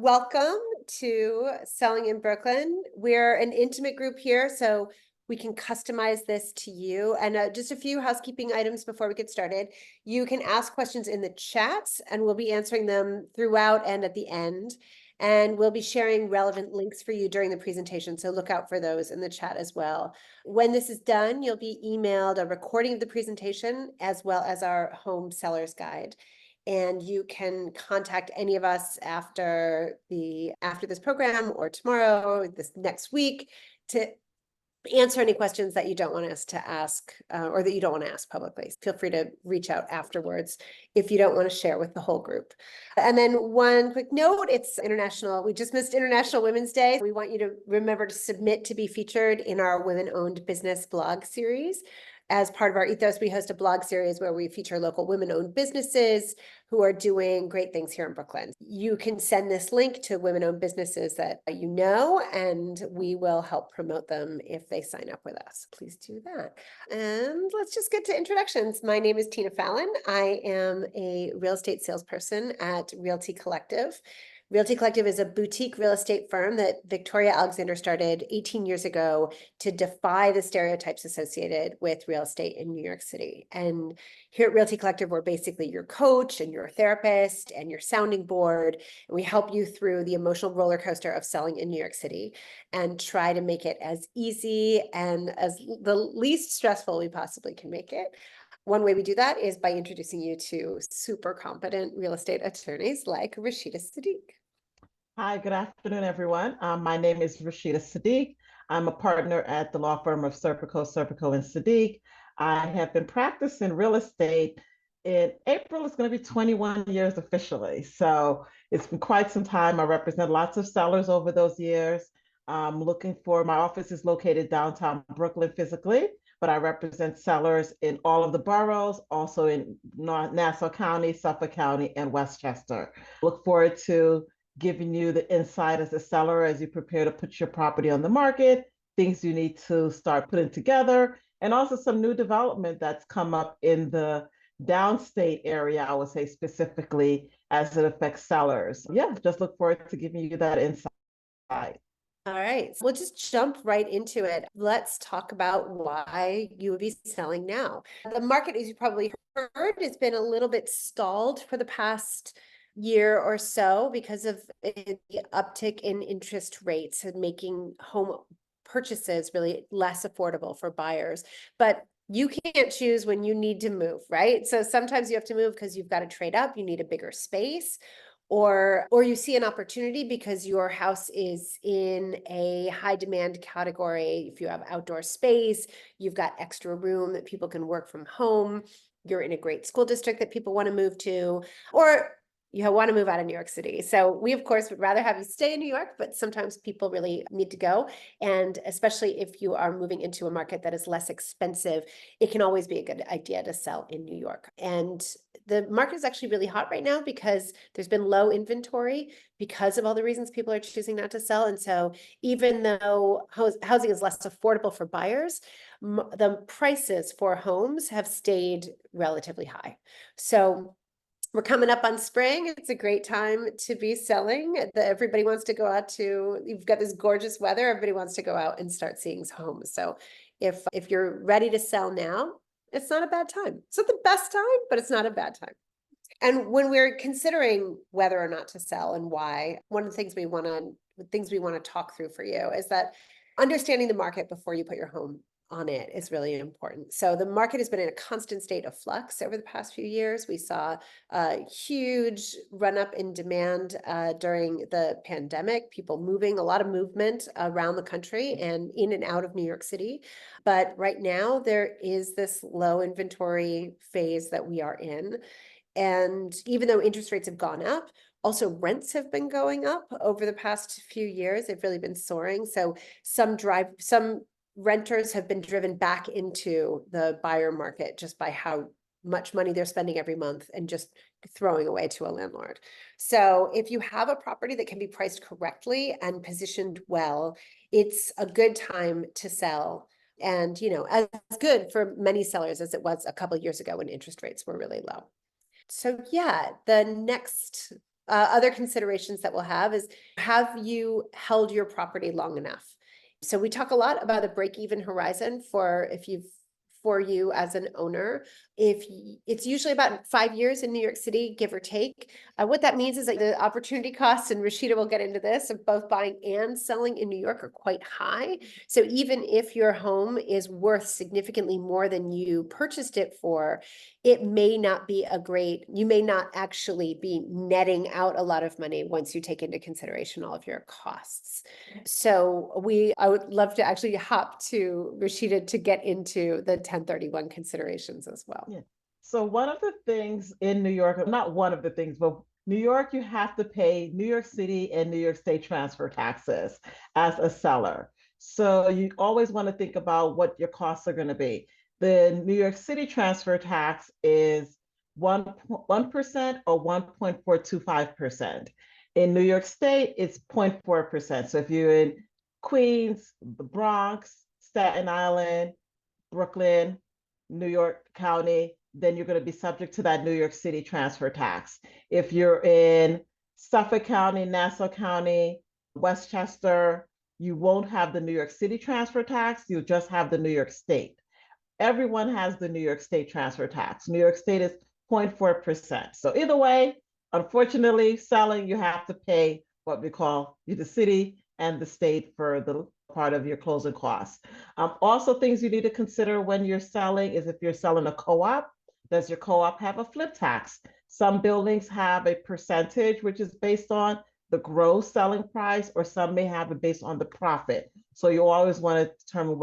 welcome to Selling in Brooklyn. We're an intimate group here, so we can customize this to you. And just a few housekeeping items before we get started. You can ask questions in the chats, and we'll be answering them throughout and at the end. And we'll be sharing relevant links for you during the presentation, so look out for those in the chat as well. When this is done, you'll be emailed a recording of the presentation as well as our home seller's guide. And you can contact any of us after this program or tomorrow, this next week, to answer any questions that you don't want us to ask or that you don't want to ask publicly. Feel free to reach out afterwards if you don't want to share with the whole group. And then one quick note, it's international. We just missed International Women's Day. We want you to remember to submit to be featured in our women-owned business blog series. As part of our ethos, we host a blog series where we feature local women-owned businesses who are doing great things here in Brooklyn. You can send this link to women-owned businesses that you know, and we will help promote them if they sign up with us. Please do that. And let's just get to introductions. My name is Tina Fallon. I am a real estate salesperson at Realty Collective. Realty Collective is a boutique real estate firm that Victoria Alexander started 18 years ago to defy the stereotypes associated with real estate in New York City. And here at Realty Collective, we're basically your coach and your therapist and your sounding board. And we help you through the emotional roller coaster of selling in New York City and try to make it as easy and as the least stressful we possibly can make it. One way we do that is by introducing you to super competent real estate attorneys like Rashidah Siddiqui. Hi, good afternoon, everyone. My name is Rashidah Siddiqui. I'm a partner at the law firm of Serpico, and Siddiqui. I have been practicing real estate. In April, it's going to be 21 years officially. So it's been quite some time. I represent lots of sellers over those years. My office is located downtown Brooklyn physically, but I represent sellers in all of the boroughs, also in Nassau County, Suffolk County, and Westchester. Look forward to giving you the insight as a seller as you prepare to put your property on the market, things you need to start putting together, and also some new development that's come up in the downstate area, I would say specifically as it affects sellers. Yeah, just look forward to giving you that insight. All right, so we'll just jump right into it. Let's talk about why you would be selling now. The market, as you probably heard, has been a little bit stalled for the past year or so because of the uptick in interest rates and making home purchases really less affordable for buyers. But you can't choose when you need to move, right? So sometimes you have to move because you've got to trade up, you need a bigger space, or you see an opportunity because your house is in a high demand category. If you have outdoor space, you've got extra room that people can work from home, you're in a great school district that people want to move to, or you want to move out of New York City. So we, of course, would rather have you stay in New York, but sometimes people really need to go. And especially if you are moving into a market that is less expensive, it can always be a good idea to sell in New York. And the market is actually really hot right now because there's been low inventory because of all the reasons people are choosing not to sell. And so even though housing is less affordable for buyers, the prices for homes have stayed relatively high. So we're coming up on spring. It's a great time to be selling. Everybody wants to go out you've got this gorgeous weather. Everybody wants to go out and start seeing homes. So if you're ready to sell now, it's not a bad time. It's not the best time, but it's not a bad time. And when we're considering whether or not to sell and why, one of the things we want to talk through for you is that understanding the market before you put your home on it is really important. So the market has been in a constant state of flux over the past few years. We saw a huge run up in demand during the pandemic, people moving, a lot of movement around the country and in and out of New York City. But right now there is this low inventory phase that we are in. And even though interest rates have gone up, also rents have been going up over the past few years. They've really been soaring. So some renters have been driven back into the buyer market just by how much money they're spending every month and just throwing away to a landlord. So if you have a property that can be priced correctly and positioned well, it's a good time to sell. And, as good for many sellers as it was a couple of years ago when interest rates were really low. So yeah, the next Other considerations that we'll have you held your property long enough? So we talk a lot about a break-even horizon for you as an owner. It's usually about 5 years in New York City, give or take. What that means is that the opportunity costs, and Rashidah will get into this, of both buying and selling in New York are quite high. So even if your home is worth significantly more than you purchased it for, it may not be you may not actually be netting out a lot of money once you take into consideration all of your costs. So I would love to actually hop to Rashidah to get into the 1031 considerations as well. Yeah. So one of the things in New York, not one of the things, but New York, you have to pay New York City and New York State transfer taxes as a seller. So you always want to think about what your costs are going to be. The New York City transfer tax is 1% or 1.425%. In New York State, it's 0.4%. So if you're in Queens, the Bronx, Staten Island, Brooklyn, New York County, then you're going to be subject to that New York City transfer tax. If you're in Suffolk County, Nassau County, Westchester, you won't have the New York City transfer tax. You'll just have the New York State. Everyone has the New York State transfer tax. New York State is 0.4%. So either way, unfortunately, selling, you have to pay what we call the city and the state for the part of your closing costs. Also, things you need to consider when you're selling is if you're selling a co-op, does your co-op have a flip tax? Some buildings have a percentage, which is based on the gross selling price, or some may have it based on the profit. So you always want to determine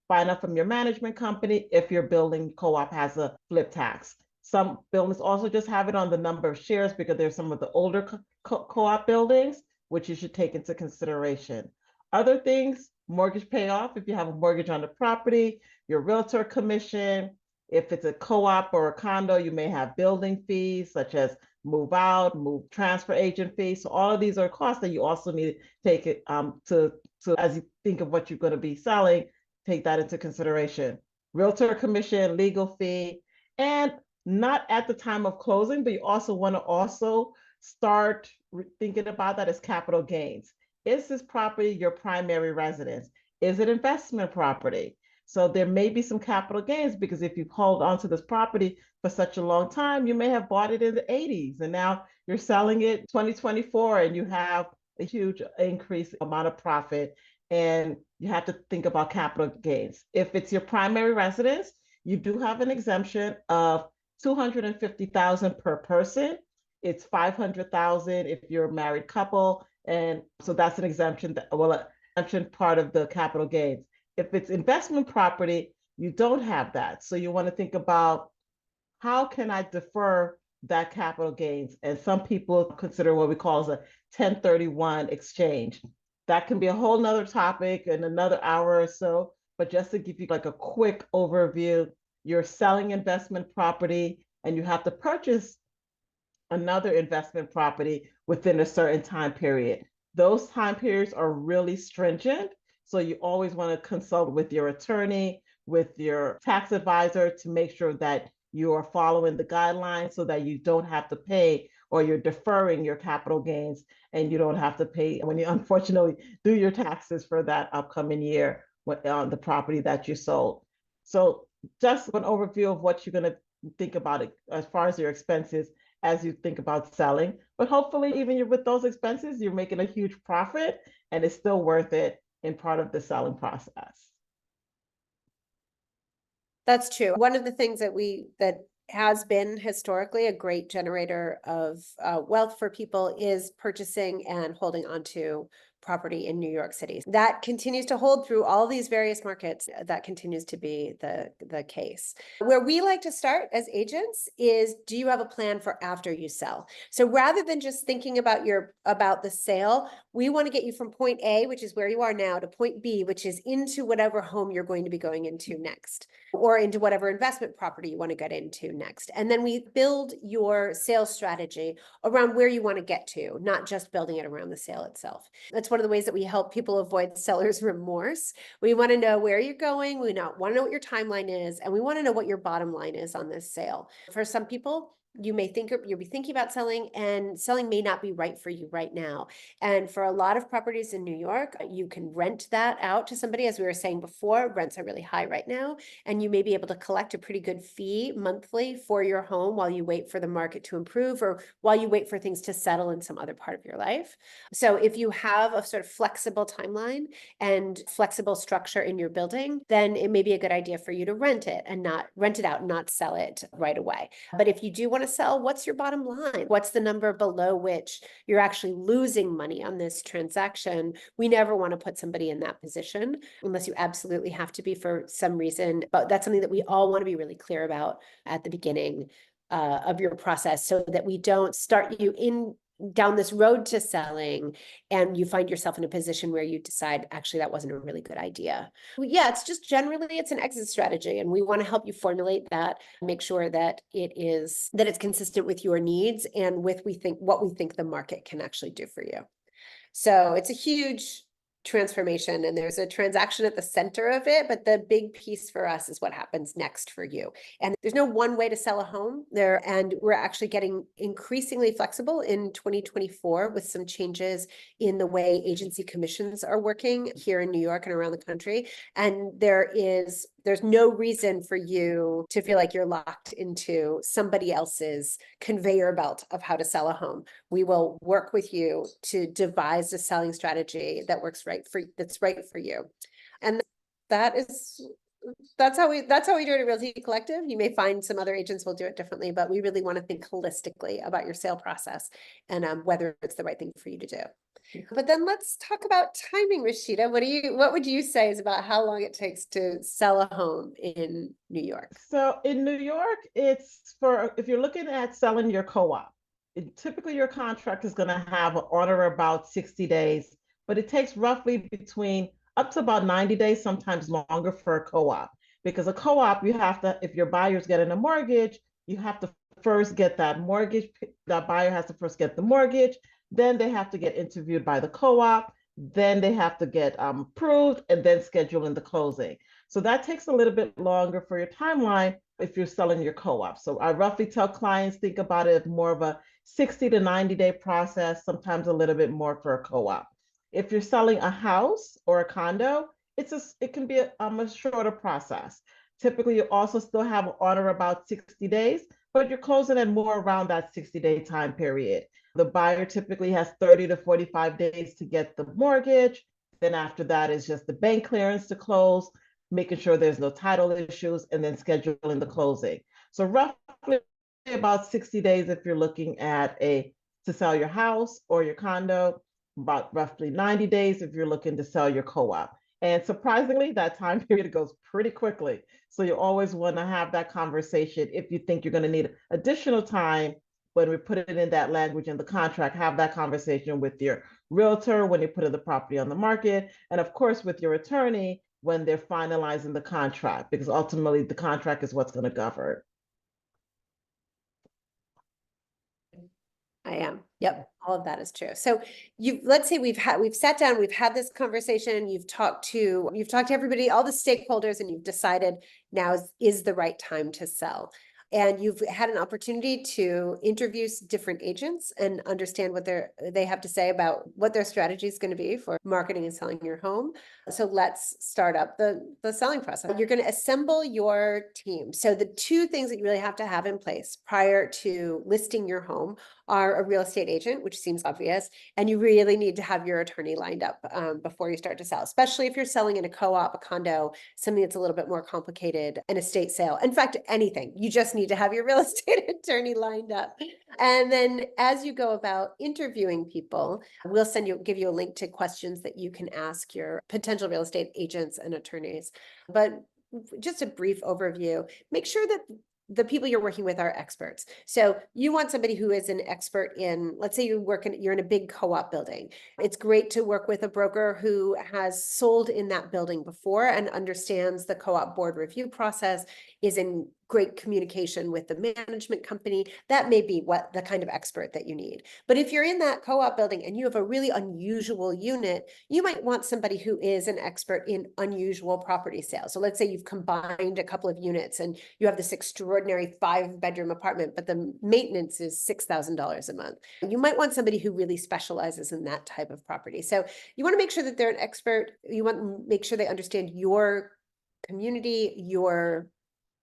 find out from your management company if your building co-op has a flip tax. Some buildings also just have it on the number of shares because there's some of the older co-op buildings, which you should take into consideration. Other things, mortgage payoff, if you have a mortgage on the property, your realtor commission. If it's a co-op or a condo, you may have building fees such as move out, transfer agent fees. So all of these are costs that you also need to take it to as you think of what you're going to be selling, take that into consideration. Realtor commission, legal fee, and not at the time of closing, but you also want to start thinking about that as capital gains. Is this property your primary residence? Is it investment property? So there may be some capital gains because if you've held on to this property for such a long time, you may have bought it in the 80s and now you're selling it 2024 and you have a huge increase amount of profit, and you have to think about capital gains. If it's your primary residence, you do have an exemption of $250,000 per person. It's $500,000 if you're a married couple. And so that's an exemption exemption part of the capital gains. If it's investment property, you don't have that. So you want to think about how can I defer that capital gains? And some people consider what we call a 1031 exchange. That can be a whole nother topic in another hour or so, but just to give you like a quick overview, you're selling investment property and you have to purchase another investment property within a certain time period. Those time periods are really stringent. So you always want to consult with your attorney, with your tax advisor to make sure that you are following the guidelines so that you don't have to pay, or you're deferring your capital gains and you don't have to pay when you unfortunately do your taxes for that upcoming year on the property that you sold. So just an overview of what you're going to think about it as far as your expenses as you think about selling. But hopefully, even with those expenses, you're making a huge profit and it's still worth it in part of the selling process. That's true. One of the things that has been historically a great generator of wealth for people is purchasing and holding onto property in New York City. That continues to hold through all these various markets. That continues to be the case. Where we like to start as agents is, do you have a plan for after you sell? So rather than just thinking about the sale, we want to get you from point A, which is where you are now, to point B, which is into whatever home you're going to be going into next, or into whatever investment property you want to get into next. And then we build your sales strategy around where you want to get to, not just building it around the sale itself. That's one of the ways that we help people avoid seller's remorse. We want to know where you're going. We want to know what your timeline is, and we want to know what your bottom line is on this sale. For some people, you may think you'll be thinking about selling, and selling may not be right for you right now. And for a lot of properties in New York, you can rent that out to somebody. As we were saying before, rents are really high right now, and you may be able to collect a pretty good fee monthly for your home while you wait for the market to improve, or while you wait for things to settle in some other part of your life. So if you have a sort of flexible timeline and flexible structure in your building, then it may be a good idea for you to rent it out and not sell it right away. But if you do want to sell, what's your bottom line? What's the number below which you're actually losing money on this transaction? We never want to put somebody in that position unless you absolutely have to be for some reason. But that's something that we all want to be really clear about at the beginning of your process, so that we don't start you in down this road to selling and you find yourself in a position where you decide, actually, that wasn't a really good idea. Yeah, it's just generally it's an exit strategy, and we want to help you formulate that, make sure that it's consistent with your needs and with what we think the market can actually do for you. So it's a huge transformation, and there's a transaction at the center of it, but the big piece for us is what happens next for you. And there's no one way to sell a home there, and we're actually getting increasingly flexible in 2024 with some changes in the way agency commissions are working here in New York and around the country. And there's no reason for you to feel like you're locked into somebody else's conveyor belt of how to sell a home. We will work with you to devise a selling strategy that that's right for you. And that's how we do it at Realty Collective. You may find some other agents will do it differently, but we really want to think holistically about your sale process and whether it's the right thing for you to do. But then let's talk about timing, Rashidah. What would you say is about how long it takes to sell a home in New York? So in New York, if you're looking at selling your co-op, typically your contract is going to have on or about 60 days, but it takes roughly between up to about 90 days, sometimes longer for a co-op. Because a co-op, if your buyer's getting a mortgage, you have to first get that mortgage. That buyer has to first get the mortgage, then they have to get interviewed by the co-op, then they have to get approved, and then schedule in the closing. So that takes a little bit longer for your timeline if you're selling your co-op. So I roughly tell clients, think about it as more of a 60 to 90-day process, sometimes a little bit more for a co-op. If you're selling a house or a condo, it can be a shorter process. Typically, you also still have on or about 60 days, but you're closing at more around that 60-day time period. The buyer typically has 30 to 45 days to get the mortgage. Then after that is just the bank clearance to close, making sure there's no title issues, and then scheduling the closing. So roughly about 60 days if you're looking at to sell your house or your condo, about roughly 90 days if you're looking to sell your co-op. And surprisingly, that time period goes pretty quickly. So you always want to have that conversation. If you think you're going to need additional time, when we put it in that language in the contract, have that conversation with your realtor when you put the property on the market, and of course with your attorney when they're finalizing the contract, because ultimately the contract is what's going to govern. I am. Yep. All of that is true. So let's say we've sat down, we've had this conversation, you've talked to everybody, all the stakeholders, and you've decided now is the right time to sell. And you've had an opportunity to interview different agents and understand what they have to say about what their strategy is going to be for marketing and selling your home. So let's start up the selling process. You're going to assemble your team. So the two things that you really have to have in place prior to listing your home are a real estate agent, which seems obvious, and you really need to have your attorney lined up before you start to sell, especially if you're selling in a co-op, a condo, something that's a little bit more complicated, an estate sale. In fact, anything. You just need to have your real estate attorney lined up. And then as you go about interviewing people, we'll give you a link to questions that you can ask your potential real estate agents and attorneys. But just a brief overview, make sure that the people you're working with are experts. So you want somebody who is an expert in, let's say you're in a big co-op building. It's great to work with a broker who has sold in that building before and understands the co-op board review process, is in great communication with the management company, that may be what the kind of expert that you need. But if you're in that co-op building and you have a really unusual unit, you might want somebody who is an expert in unusual property sales. So let's say you've combined a couple of units and you have this extraordinary 5-bedroom apartment, but the maintenance is $6,000 a month. You might want somebody who really specializes in that type of property. So you want to make sure that they're an expert. You want to make sure they understand your community, your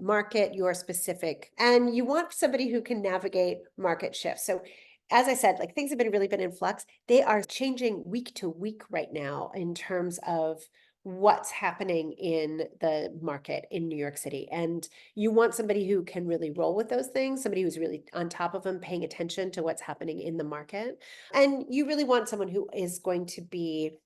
market, your specific, and you want somebody who can navigate market shifts. So as I said, like things have really been in flux. They are changing week to week right now in terms of what's happening in the market in New York City. And you want somebody who can really roll with those things, somebody who's really on top of them, paying attention to what's happening in the market. And you really want someone who is going to be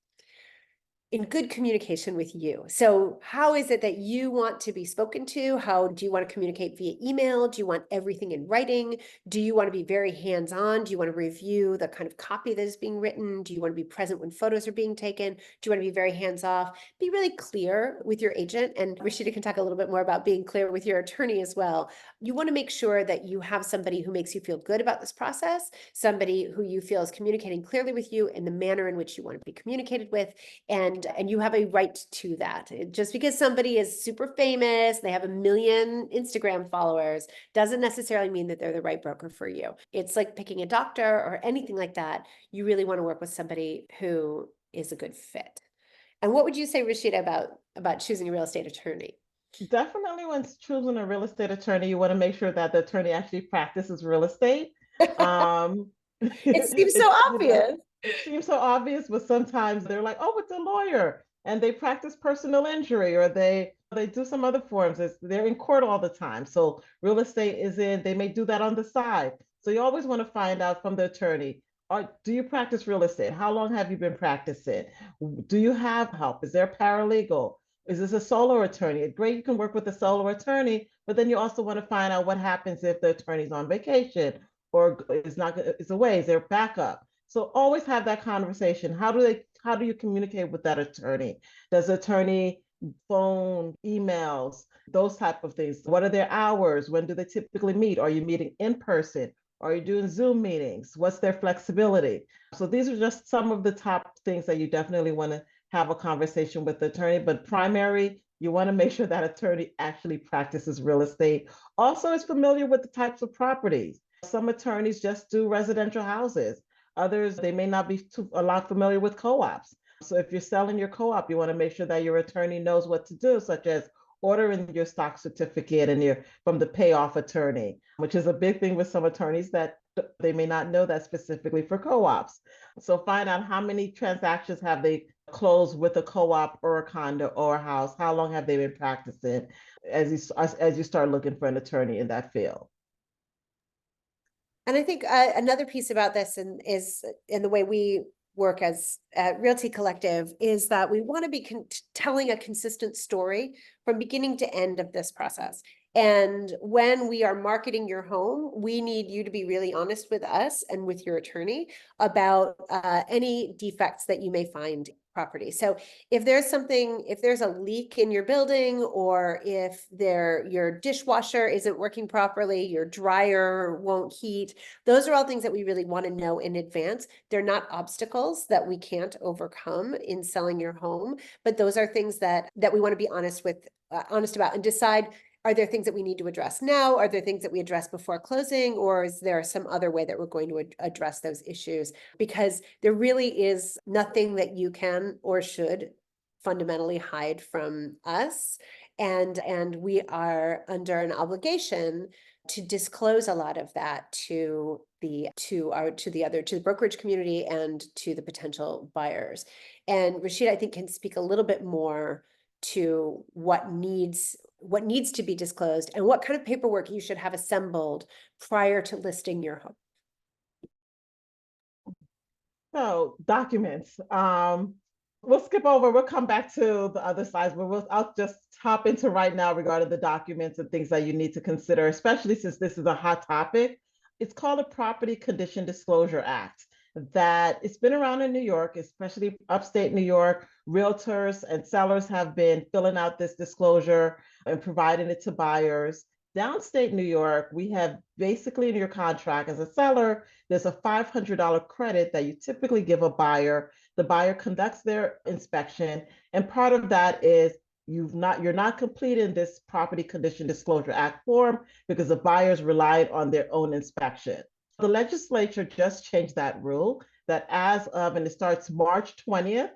in good communication with you. So how is it that you want to be spoken to? How do you want to communicate via email? Do you want everything in writing? Do you want to be very hands-on? Do you want to review the kind of copy that is being written? Do you want to be present when photos are being taken? Do you want to be very hands-off? Be really clear with your agent. And Rashidah can talk a little bit more about being clear with your attorney as well. You want to make sure that you have somebody who makes you feel good about this process, somebody who you feel is communicating clearly with you in the manner in which you want to be communicated with, and you have a right to that. Just because somebody is super famous, they have 1 million Instagram followers, doesn't necessarily mean that they're the right broker for you. It's like picking a doctor or anything like that. You really want to work with somebody who is a good fit. And what would you say, Rashidah, about choosing a real estate attorney? Definitely when choosing a real estate attorney, you want to make sure that the attorney actually practices real estate. Um, It seems so obvious. it seems so obvious, but sometimes they're like, oh, it's a lawyer, and they practice personal injury, or they do some other forms. They're in court all the time. So real estate is in, they may do that on the side. So you always want to find out from the attorney, do you practice real estate? How long have you been practicing? Do you have help? Is there a paralegal? Is this a solo attorney? Great, you can work with a solo attorney, but then you also want to find out what happens if the attorney's on vacation or is away. Is there backup? So always have that conversation. How do you communicate with that attorney? Does the attorney phone, emails, those type of things? What are their hours? When do they typically meet? Are you meeting in person? Are you doing Zoom meetings? What's their flexibility? So these are just some of the top things that you definitely want to have a conversation with the attorney. But primary, you want to make sure that attorney actually practices real estate. Also is familiar with the types of properties. Some attorneys just do residential houses. Others, they may not be a lot familiar with co-ops. So if you're selling your co-op, you want to make sure that your attorney knows what to do, such as ordering your stock certificate and your from the payoff attorney, which is a big thing with some attorneys that they may not know that specifically for co-ops. So find out how many transactions have they closed with a co-op or a condo or a house. How long have they been practicing as you start looking for an attorney in that field? And I think another piece about this is in the way we work as Realty Collective is that we want to be telling a consistent story from beginning to end of this process. And when we are marketing your home, we need you to be really honest with us and with your attorney about any defects that you may find property. So if there's a leak in your building, or if your dishwasher isn't working properly, your dryer won't heat, those are all things that we really want to know in advance. They're not obstacles that we can't overcome in selling your home, but those are things that we want to be honest about and decide, are there things that we need to address now? Are there things that we address before closing? Or is there some other way that we're going to address those issues? Because there really is nothing that you can or should fundamentally hide from us. And we are under an obligation to disclose a lot of that to the brokerage community and to the potential buyers. And Rashidah, I think, can speak a little bit more to what needs to be disclosed and what kind of paperwork you should have assembled prior to listing your home. So documents. We'll skip over. We'll come back to the other slides, but I'll just hop into right now regarding the documents and things that you need to consider, especially since this is a hot topic. It's called a Property Condition Disclosure Act. That it's been around in New York, especially upstate New York. Realtors and sellers have been filling out this disclosure and providing it to buyers. Downstate New York, we have basically in your contract as a seller, there's a $500 credit that you typically give a buyer. The buyer conducts their inspection, and part of that is you're not completing this Property Condition Disclosure Act form because the buyers relied on their own inspection. The legislature just changed that rule that as of, and it starts March 20th,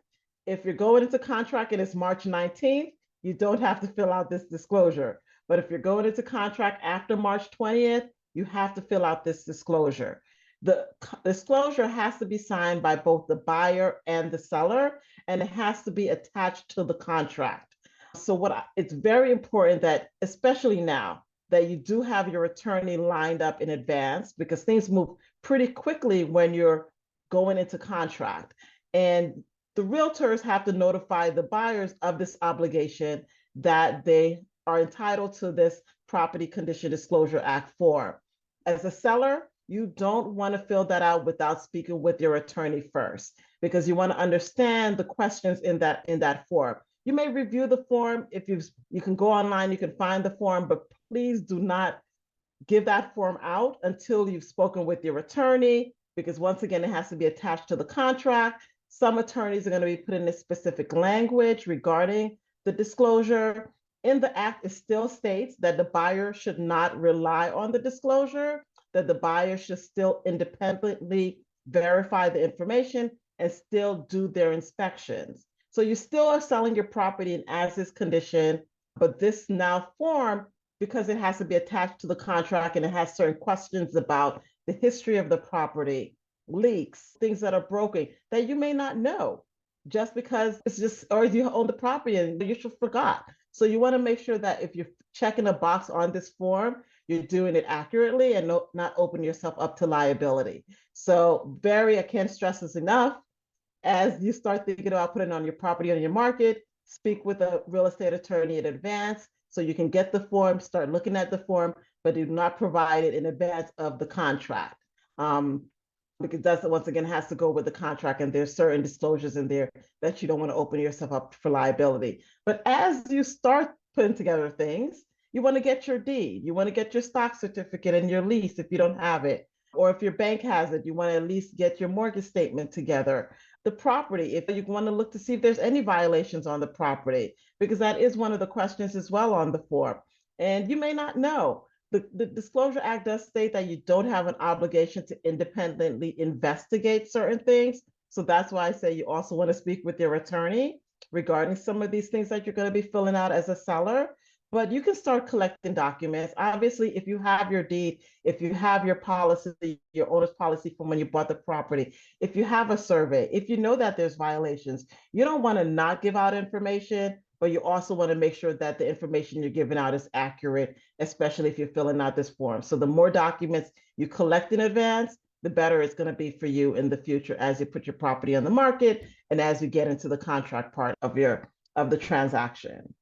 if you're going into contract and it's March 19th, you don't have to fill out this disclosure. But if you're going into contract after March 20th, you have to fill out this disclosure. The disclosure has to be signed by both the buyer and the seller, and it has to be attached to the contract. So it's very important that, especially now, that you do have your attorney lined up in advance because things move pretty quickly when you're going into contract. And the realtors have to notify the buyers of this obligation that they are entitled to this Property Condition Disclosure Act form. As a seller, you don't want to fill that out without speaking with your attorney first, because you want to understand the questions in that form. You may review the form. If you can go online, you can find the form, but please do not give that form out until you've spoken with your attorney, because once again, it has to be attached to the contract. Some attorneys are going to be putting this specific language regarding the disclosure. In the act, it still states that the buyer should not rely on the disclosure, that the buyer should still independently verify the information and still do their inspections. So you still are selling your property in as-is condition, but this now form, because it has to be attached to the contract and it has certain questions about the history of the property, leaks, things that are broken that you may not know just because it's just, or you own the property and you just forgot. So you want to make sure that if you're checking a box on this form, you're doing it accurately and not open yourself up to liability. So I can't stress this enough. As you start thinking about putting on your property on your market, speak with a real estate attorney in advance so you can get the form, start looking at the form, but do not provide it in advance of the contract. Because that's, once again, has to go with the contract, and there's certain disclosures in there that you don't want to open yourself up for liability. But as you start putting together things, you want to get your deed, you want to get your stock certificate and your lease if you don't have it, or if your bank has it, you want to at least get your mortgage statement together. The property, if you want to look to see if there's any violations on the property, because that is one of the questions as well on the form. And you may not know. The Disclosure Act does state that you don't have an obligation to independently investigate certain things. So that's why I say you also want to speak with your attorney regarding some of these things that you're going to be filling out as a seller. But you can start collecting documents. Obviously, if you have your deed, if you have your policy, your owner's policy from when you bought the property, if you have a survey, if you know that there's violations, you don't want to not give out information, but you also want to make sure that the information you're giving out is accurate, especially if you're filling out this form. So the more documents you collect in advance, the better it's going to be for you in the future as you put your property on the market and as you get into the contract part of the transaction.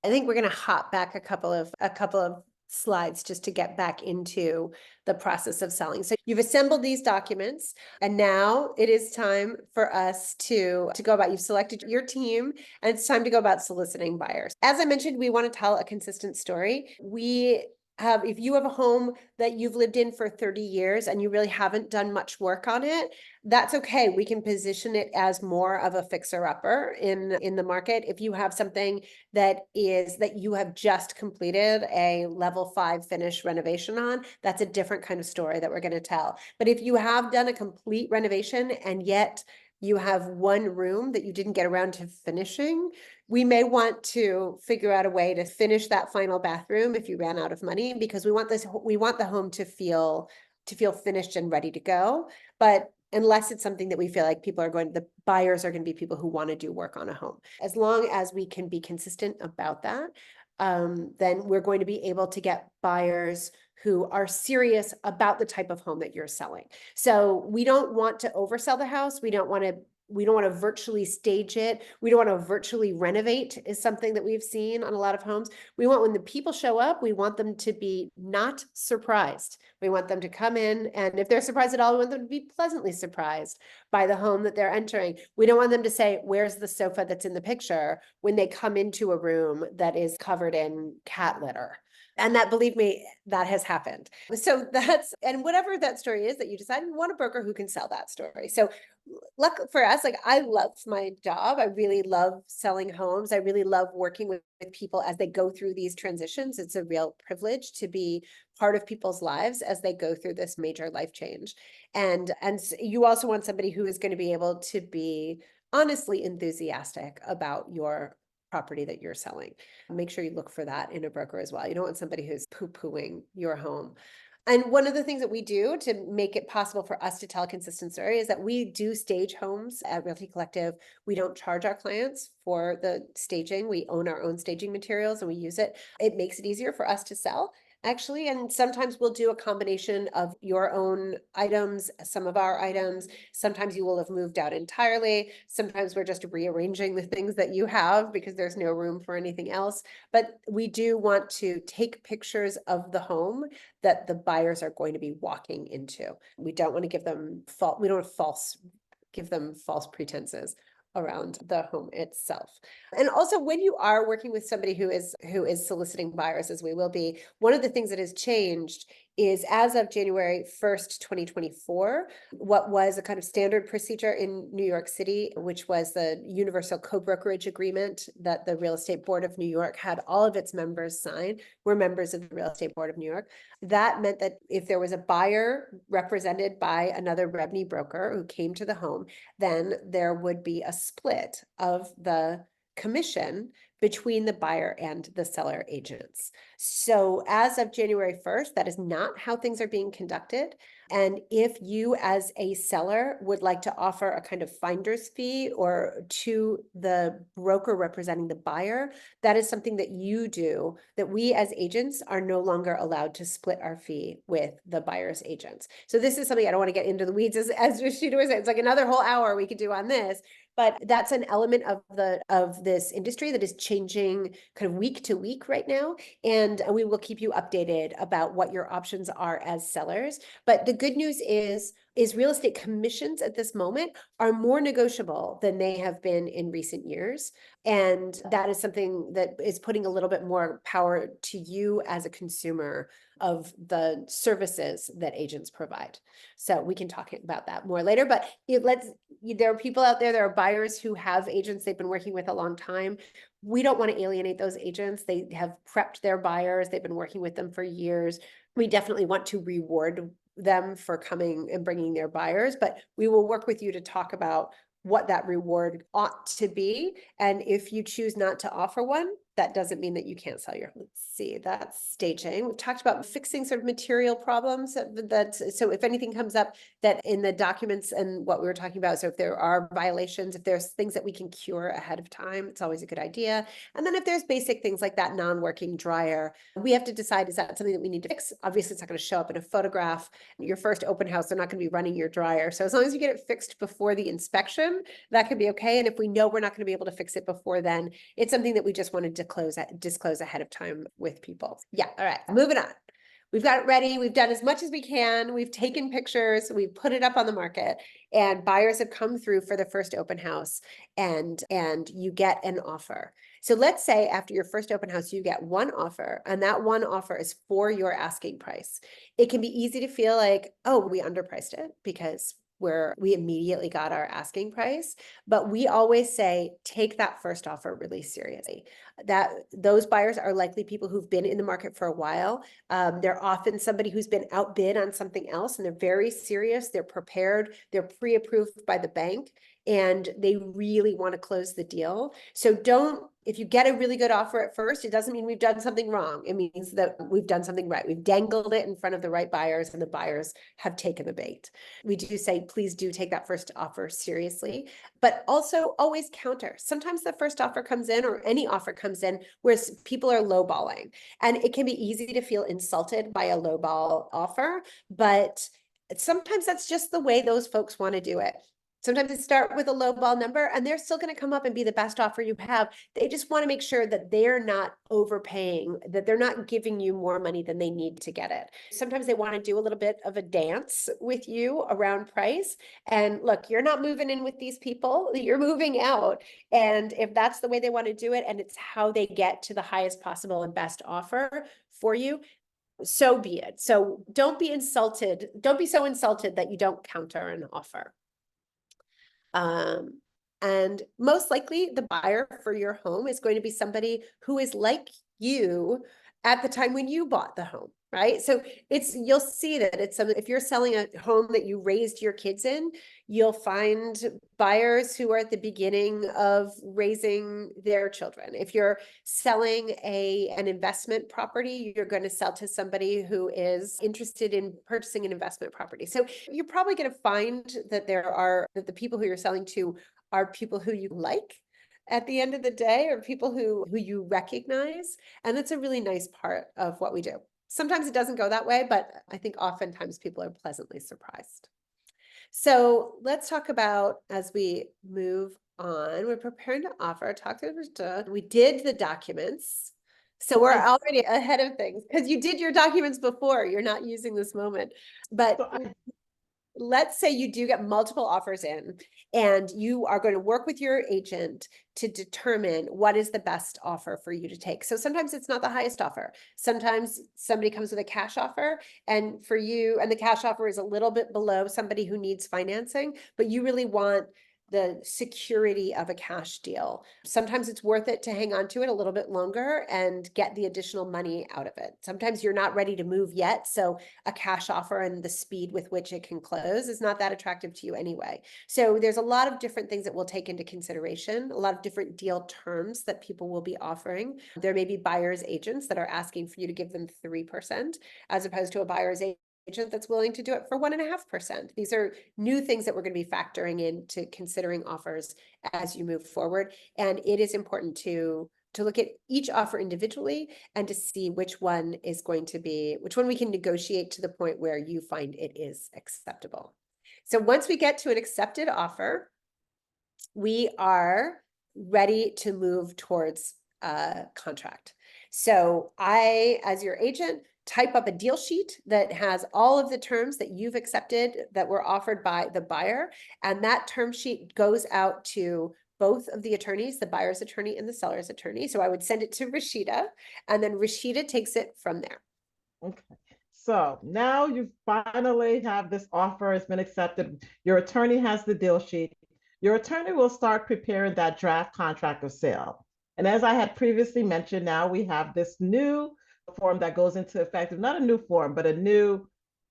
I think we're going to hop back a couple of slides just to get back into the process of selling. So you've assembled these documents, and now it is time for us to go about, you've selected your team, and it's time to go about soliciting buyers. As I mentioned, we want to tell a consistent story. If you have a home that you've lived in for 30 years and you really haven't done much work on it, that's okay. We can position it as more of a fixer-upper in the market. If you have something that you have just completed a level 5 finish renovation on, that's a different kind of story that we're going to tell. But if you have done a complete renovation and yet you have one room that you didn't get around to finishing, we may want to figure out a way to finish that final bathroom if you ran out of money, because we want the home to feel finished and ready to go. But unless it's something that we feel like the buyers are going to be people who want to do work on a home. As long as we can be consistent about that, then we're going to be able to get buyers who are serious about the type of home that you're selling. So we don't want to oversell the house. We don't want to virtually stage it. We don't want to virtually renovate, is something that we've seen on a lot of homes. We want, when the people show up, we want them to be not surprised. We want them to come in, and if they're surprised at all, we want them to be pleasantly surprised by the home that they're entering. We don't want them to say, "Where's the sofa that's in the picture?" when they come into a room that is covered in cat litter. And that, believe me, that has happened. So that's, and whatever that story is that you decide, you want a broker who can sell that story. So luck for us, like I love my job. I really love selling homes. I really love working with people as they go through these transitions. It's a real privilege to be part of people's lives as they go through this major life change. And you also want somebody who is going to be able to be honestly enthusiastic about your property that you're selling. Make sure you look for that in a broker as well. You don't want somebody who's poo-pooing your home. And one of the things that we do to make it possible for us to tell a consistent story is that we do stage homes at Realty Collective. We don't charge our clients for the staging. We own our own staging materials and we use it. It makes it easier for us to sell, actually. And sometimes we'll do a combination of your own items, some of our items. Sometimes you will have moved out entirely. Sometimes we're just rearranging the things that you have because there's no room for anything else. But we do want to take pictures of the home that the buyers are going to be walking into. We don't want to give them we don't give them false pretenses around the home itself. And also when you are working with somebody who is soliciting buyers, as we will be, one of the things that has changed is as of January 1st, 2024, what was a kind of standard procedure in New York City, which was the universal co-brokerage agreement that the Real Estate Board of New York had all of its members sign, were members of the Real Estate Board of New York. That meant that if there was a buyer represented by another revenue broker who came to the home, then there would be a split of the commission between the buyer and the seller agents. So as of January 1st, that is not how things are being conducted. And if you as a seller would like to offer a kind of finder's fee or to the broker representing the buyer, that is something that you do, that we as agents are no longer allowed to split our fee with the buyer's agents. So this is something I don't want to get into the weeds as Rashidah was saying, it's like another whole hour we could do on this. But that's an element of this industry that is changing kind of week to week right now. And we will keep you updated about what your options are as sellers. But the good news is real estate commissions at this moment are more negotiable than they have been in recent years. And that is something that is putting a little bit more power to you as a consumer of the services that agents provide. So we can talk about that more later, but there are people out there are buyers who have agents they've been working with a long time. We don't want to alienate those agents. They have prepped their buyers. They've been working with them for years. We definitely want to reward them for coming and bringing their buyers, but we will work with you to talk about what that reward ought to be. And if you choose not to offer one, that doesn't mean that you can't sell your, let's see, that's staging. We've talked about fixing sort of material problems so if anything comes up that in the documents and what we were talking about, so if there are violations, if there's things that we can cure ahead of time, it's always a good idea. And then if there's basic things like that non-working dryer, we have to decide, is that something that we need to fix? Obviously, it's not going to show up in a photograph. Your first open house, they're not going to be running your dryer. So as long as you get it fixed before the inspection, that could be okay. And if we know we're not going to be able to fix it before then, it's something that we just wanted to disclose ahead of time with people. Yeah. All right. Moving on. We've got it ready. We've done as much as we can. We've taken pictures. We've put it up on the market, and buyers have come through for the first open house, and you get an offer. So let's say after your first open house, you get one offer, and that one offer is for your asking price. It can be easy to feel like, oh, we underpriced it because we immediately got our asking price. But we always say, take that first offer really seriously. That those buyers are likely people who've been in the market for a while. They're often somebody who's been outbid on something else, and they're very serious. They're prepared. They're pre-approved by the bank, and they really want to close the deal. So if you get a really good offer at first, it doesn't mean we've done something wrong. It means that we've done something right. We've dangled it in front of the right buyers, and the buyers have taken the bait. We do say, please do take that first offer seriously, but also always counter. Sometimes the first offer comes in, or any offer comes in, where people are lowballing, and it can be easy to feel insulted by a lowball offer, but sometimes that's just the way those folks want to do it. Sometimes they start with a low ball number, and they're still going to come up and be the best offer you have. They just want to make sure that they're not overpaying, that they're not giving you more money than they need to get it. Sometimes they want to do a little bit of a dance with you around price. And look, you're not moving in with these people, you're moving out. And if that's the way they want to do it, and it's how they get to the highest possible and best offer for you, so be it. So don't be insulted. Don't be so insulted that you don't counter an offer. And most likely the buyer for your home is going to be somebody who is like you at the time when you bought the home, right? So you'll see that it's something, if you're selling a home that you raised your kids in, you'll find buyers who are at the beginning of raising their children. If you're selling an investment property, you're going to sell to somebody who is interested in purchasing an investment property. So you're probably going to find that that the people who you're selling to are people who you like at the end of the day, or people who you recognize. And that's a really nice part of what we do. Sometimes it doesn't go that way, but I think oftentimes people are pleasantly surprised. So let's talk about, as we move on, we're preparing to offer, talk to Rashidah. We did the documents. So we're already ahead of things because you did your documents before. You're not using this moment. But let's say you do get multiple offers in and you are going to work with your agent to determine what is the best offer for you to take. So sometimes it's not the highest offer. Sometimes somebody comes with a cash offer and for you, and the cash offer is a little bit below somebody who needs financing, but you really want the security of a cash deal. Sometimes it's worth it to hang on to it a little bit longer and get the additional money out of it. Sometimes you're not ready to move yet, so a cash offer and the speed with which it can close is not that attractive to you anyway. So there's a lot of different things that we'll take into consideration, a lot of different deal terms that people will be offering. There may be buyer's agents that are asking for you to give them 3% as opposed to a buyer's agent that's willing to do it for 1.5%. These are new things that we're going to be factoring into considering offers as you move forward. And it is important to look at each offer individually and to see which one we can negotiate to the point where you find it is acceptable. So once we get to an accepted offer, we are ready to move towards a contract. So I, as your agent, type up a deal sheet that has all of the terms that you've accepted that were offered by the buyer. And that term sheet goes out to both of the attorneys, the buyer's attorney and the seller's attorney. So I would send it to Rashidah, and then Rashidah takes it from there. Okay. So now you finally have this offer has been accepted. Your attorney has the deal sheet. Your attorney will start preparing that draft contract of sale. And as I had previously mentioned, now we have this new form that goes into effect, not a new form, but a new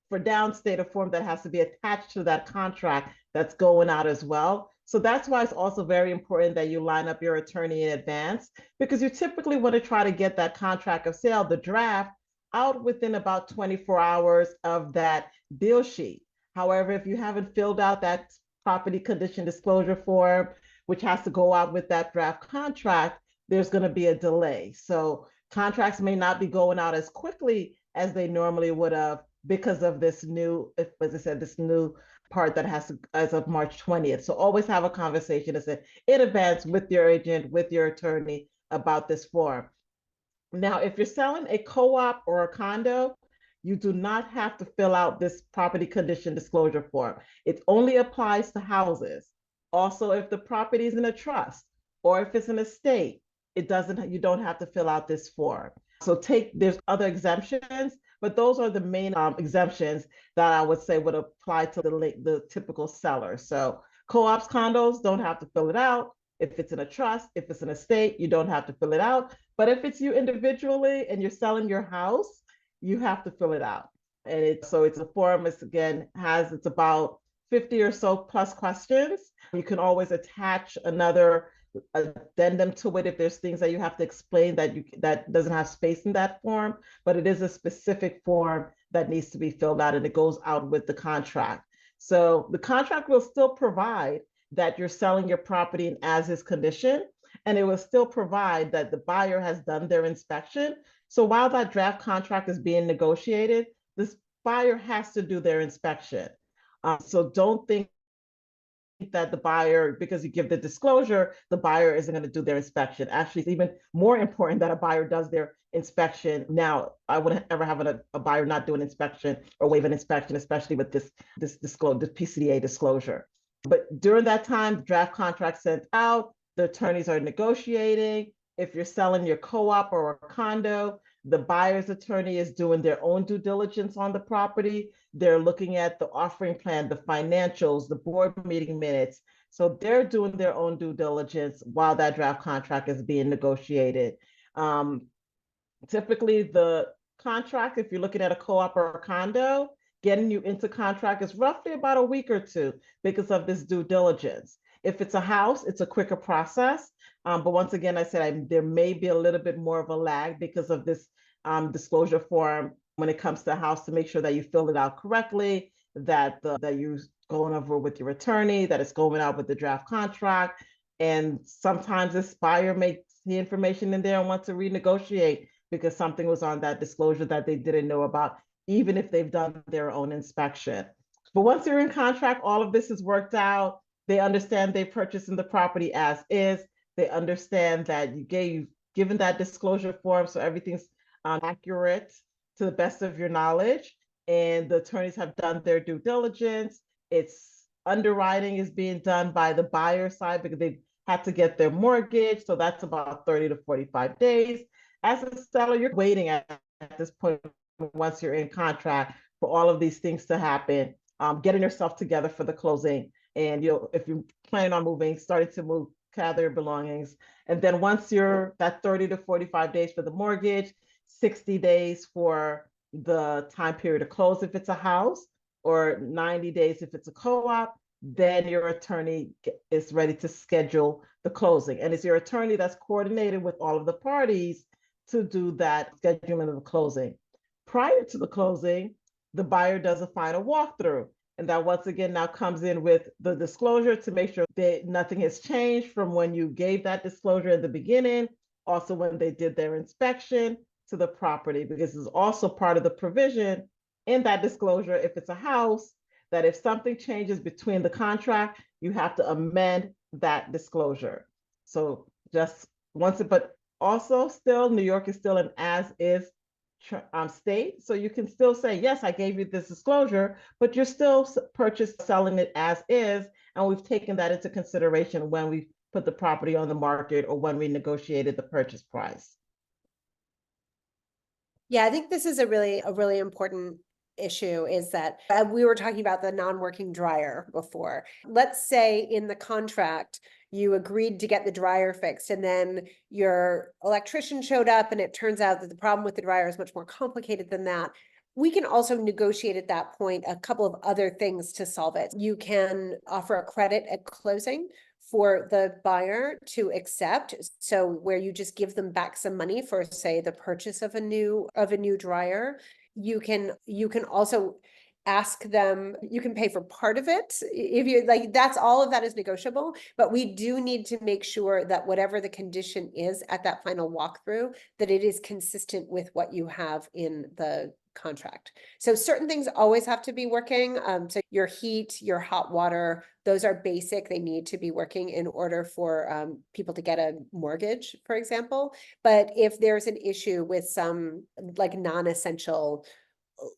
for downstate, a form that has to be attached to that contract that's going out as well. So that's why it's also very important that you line up your attorney in advance, because you typically want to try to get that contract of sale, the draft, out within about 24 hours of that deal sheet. However, if you haven't filled out that property condition disclosure form, which has to go out with that draft contract, there's going to be a delay. So contracts may not be going out as quickly as they normally would have because of this new, as I said, this new part that has to, as of March 20th. So always have a conversation in advance with your agent, with your attorney about this form. Now, if you're selling a co-op or a condo, you do not have to fill out this property condition disclosure form. It only applies to houses. Also, if the property is in a trust or if it's an estate, you don't have to fill out this form. So there's other exemptions, but those are the main exemptions that I would say would apply to the typical seller. So co-ops, condos don't have to fill it out. If it's in a trust, if it's an estate, you don't have to fill it out. But if it's you individually and you're selling your house, you have to fill it out. And it's a form, it's about 50 or so plus questions. You can always attach another addendum to it if there's things that you have to explain that doesn't have space in that form, but it is a specific form that needs to be filled out and it goes out with the contract. So the contract will still provide that you're selling your property in as-is condition, and it will still provide that the buyer has done their inspection. So while that draft contract is being negotiated, this buyer has to do their inspection. So don't think that the buyer, because you give the disclosure, the buyer isn't going to do their inspection. Actually, it's even more important that a buyer does their inspection. Now, I wouldn't ever have a buyer not do an inspection or waive an inspection, especially with this PCDA disclosure. But during that time, the draft contract sent out, the attorneys are negotiating. If you're selling your co-op or a condo, The buyer's attorney is doing their own due diligence on the property. They're looking at the offering plan, the financials, the board meeting minutes. So they're doing their own due diligence while that draft contract is being negotiated. Um, Typically, the contract, if you're looking at a co-op or a condo, getting you into contract is roughly about a week or two because of this due diligence. If it's a house, it's a quicker process. But once again, I said there may be a little bit more of a lag because of this disclosure form when it comes to a house, to make sure that you fill it out correctly, that you're going over with your attorney, that it's going out with the draft contract. And sometimes this buyer makes the information in there and wants to renegotiate because something was on that disclosure that they didn't know about, even if they've done their own inspection. But once you're in contract, all of this is worked out. They understand they're purchasing the property as is. They understand that you've given that disclosure form, so everything's accurate to the best of your knowledge. And the attorneys have done their due diligence. It's underwriting is being done by the buyer side because they had to get their mortgage. So that's about 30 to 45 days. As a seller, you're waiting at this point, once you're in contract, for all of these things to happen, getting yourself together for the closing. And if you're planning on moving, starting to move, gather your belongings. And then once you're that 30 to 45 days for the mortgage, 60 days for the time period to close if it's a house, or 90 days if it's a co-op, then your attorney is ready to schedule the closing. And it's your attorney that's coordinated with all of the parties to do that scheduling of the closing. Prior to the closing, the buyer does a final walkthrough. And that once again now comes in with the disclosure to make sure that nothing has changed from when you gave that disclosure at the beginning, also when they did their inspection to the property, because it's also part of the provision in that disclosure, if it's a house, that if something changes between the contract, you have to amend that disclosure. So just once, but also still, New York is still an as-is state. So you can still say, yes, I gave you this disclosure, but you're still selling it as is. And we've taken that into consideration when we put the property on the market or when we negotiated the purchase price. Yeah, I think this is a really important issue, is that we were talking about the non-working dryer before. Let's say in the contract, you agreed to get the dryer fixed, and then your electrician showed up and it turns out that the problem with the dryer is much more complicated than that. We can also negotiate at that point a couple of other things to solve it. You can offer a credit at closing for the buyer to accept. So where you just give them back some money for, say, the purchase of a new dryer. You can also ask them, you can pay for part of it if you like. That's all of that is negotiable, but we do need to make sure that whatever the condition is at that final walkthrough, that it is consistent with what you have in the contract. So certain things always have to be working. So your heat, your hot water, those are basic. They need to be working in order for people to get a mortgage, for example. But if there's an issue with some like non-essential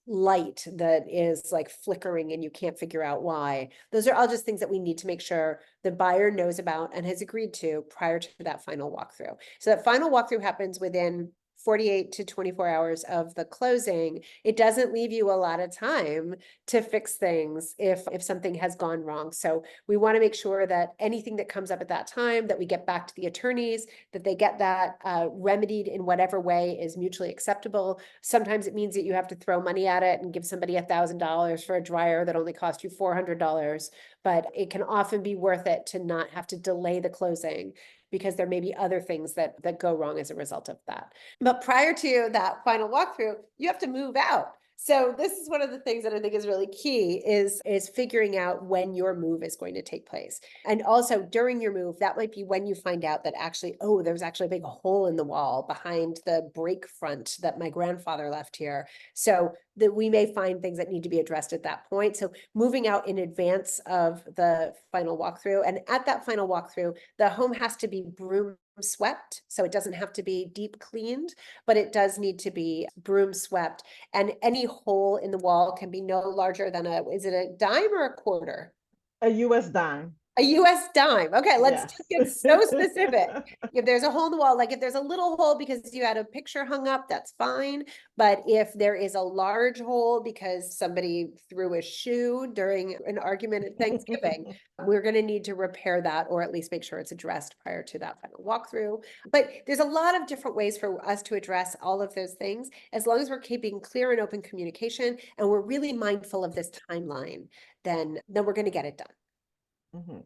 light that is like flickering and you can't figure out why, those are all just things that we need to make sure the buyer knows about and has agreed to prior to that final walkthrough. So that final walkthrough happens within 48 to 24 hours of the closing. It doesn't leave you a lot of time to fix things if something has gone wrong. So we want to make sure that anything that comes up at that time, that we get back to the attorneys, that they get that remedied in whatever way is mutually acceptable. Sometimes it means that you have to throw money at it and give somebody $1,000 for a dryer that only cost you $400, but it can often be worth it to not have to delay the closing, because there may be other things that go wrong as a result of that. But prior to that final walkthrough, you have to move out. So this is one of the things that I think is really key, is figuring out when your move is going to take place. And also during your move, that might be when you find out that actually, oh, there's actually a big hole in the wall behind the break front that my grandfather left here. So that we may find things that need to be addressed at that point. So moving out in advance of the final walkthrough. And at that final walkthrough, the home has to be broom swept. So it doesn't have to be deep cleaned, but it does need to be broom swept. And any hole in the wall can be no larger than is it a dime or a quarter? A US dime. A US dime. Okay, let's Yes. just get so specific. If there's a hole in the wall, like if there's a little hole because you had a picture hung up, that's fine. But if there is a large hole because somebody threw a shoe during an argument at Thanksgiving, we're going to need to repair that or at least make sure it's addressed prior to that final walkthrough. But there's a lot of different ways for us to address all of those things, as long as we're keeping clear and open communication and we're really mindful of this timeline, then we're going to get it done. Mhm.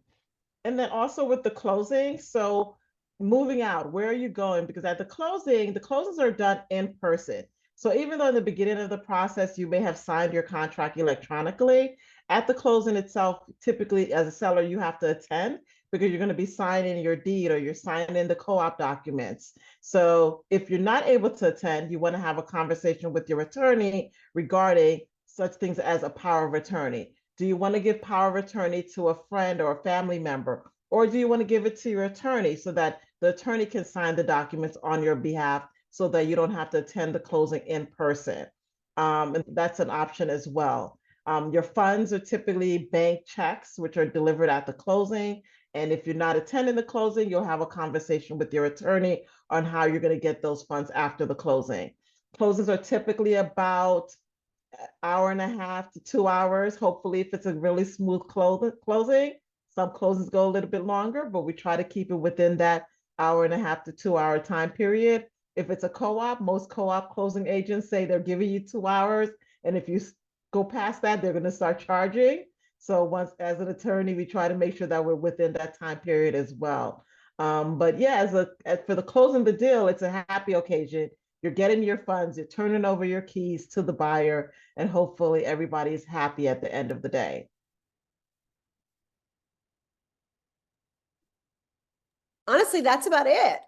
And then also with the closing, so moving out, where are you going? Because at the closings are done in person. So even though in the beginning of the process, you may have signed your contract electronically, at the closing itself, typically as a seller, you have to attend because you're going to be signing your deed or you're signing the co-op documents. So if you're not able to attend, you want to have a conversation with your attorney regarding such things as a power of attorney. Do you want to give power of attorney to a friend or a family member? Or do you want to give it to your attorney so that the attorney can sign the documents on your behalf so that you don't have to attend the closing in person? And that's an option as well. Your funds are typically bank checks, which are delivered at the closing. And if you're not attending the closing, you'll have a conversation with your attorney on how you're going to get those funds after the closing. Closings are typically about hour and a half to 2 hours. Hopefully, if it's a really smooth closing, some closings go a little bit longer, but we try to keep it within that hour and a half to 2 hour time period. If it's a co-op, most co-op closing agents say they're giving you 2 hours. And if you go past that, they're going to start charging. So once as an attorney, we try to make sure that we're within that time period as well. But yeah, for the closing the deal, it's a happy occasion. You're getting your funds, you're turning over your keys to the buyer, and hopefully everybody's happy at the end of the day. Honestly, that's about it.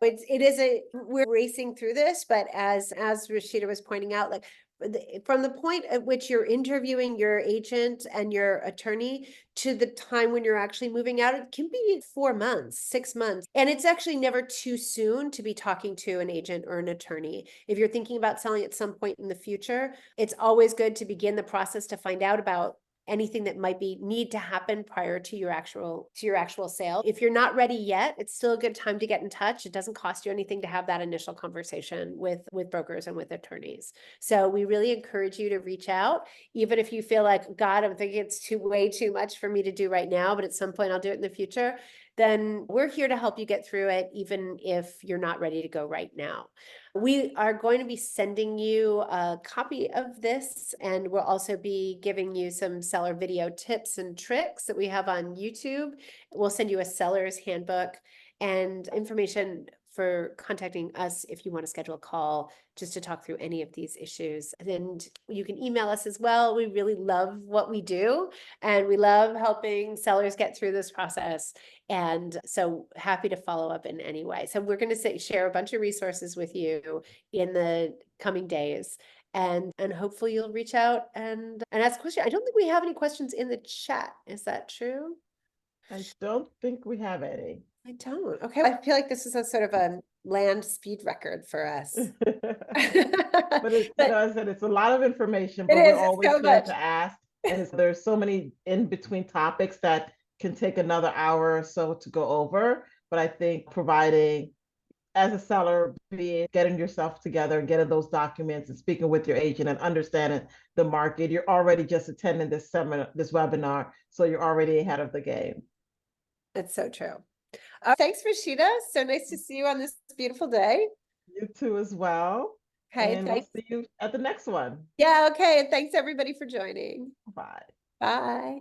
We're racing through this, but as Rashidah was pointing out, like from the point at which you're interviewing your agent and your attorney to the time when you're actually moving out, it can be 4 months, 6 months. And it's actually never too soon to be talking to an agent or an attorney. If you're thinking about selling at some point in the future, it's always good to begin the process to find out about anything that might need to happen prior to your actual sale. If you're not ready yet, it's still a good time to get in touch. It doesn't cost you anything to have that initial conversation with brokers and with attorneys. So we really encourage you to reach out, even if you feel like, God, I'm thinking it's way too much for me to do right now, but at some point I'll do it in the future. Then we're here to help you get through it, even if you're not ready to go right now. We are going to be sending you a copy of this, and we'll also be giving you some seller video tips and tricks that we have on YouTube. We'll send you a seller's handbook and information for contacting us if you want to schedule a call just to talk through any of these issues. And you can email us as well. We really love what we do, and we love helping sellers get through this process. And so happy to follow up in any way. So we're going to share a bunch of resources with you in the coming days. And hopefully you'll reach out and ask questions. I don't think we have any questions in the chat. Is that true? I don't think we have any. I don't. Okay. I feel like this is a sort of a land speed record for us. But as I said, it's a lot of information, It but we're is. It's always so here much. to ask. And there's so many in between topics that can take another hour or so to go over. But I think providing as a seller, getting yourself together and getting those documents and speaking with your agent and understanding the market, you're already just attending this webinar, so you're already ahead of the game. It's so true. Thanks, Rashidah. So nice to see you on this beautiful day. You too as well. Okay, And we'll thanks. see you at the next one. Yeah, okay. And thanks everybody for joining. Bye. Bye.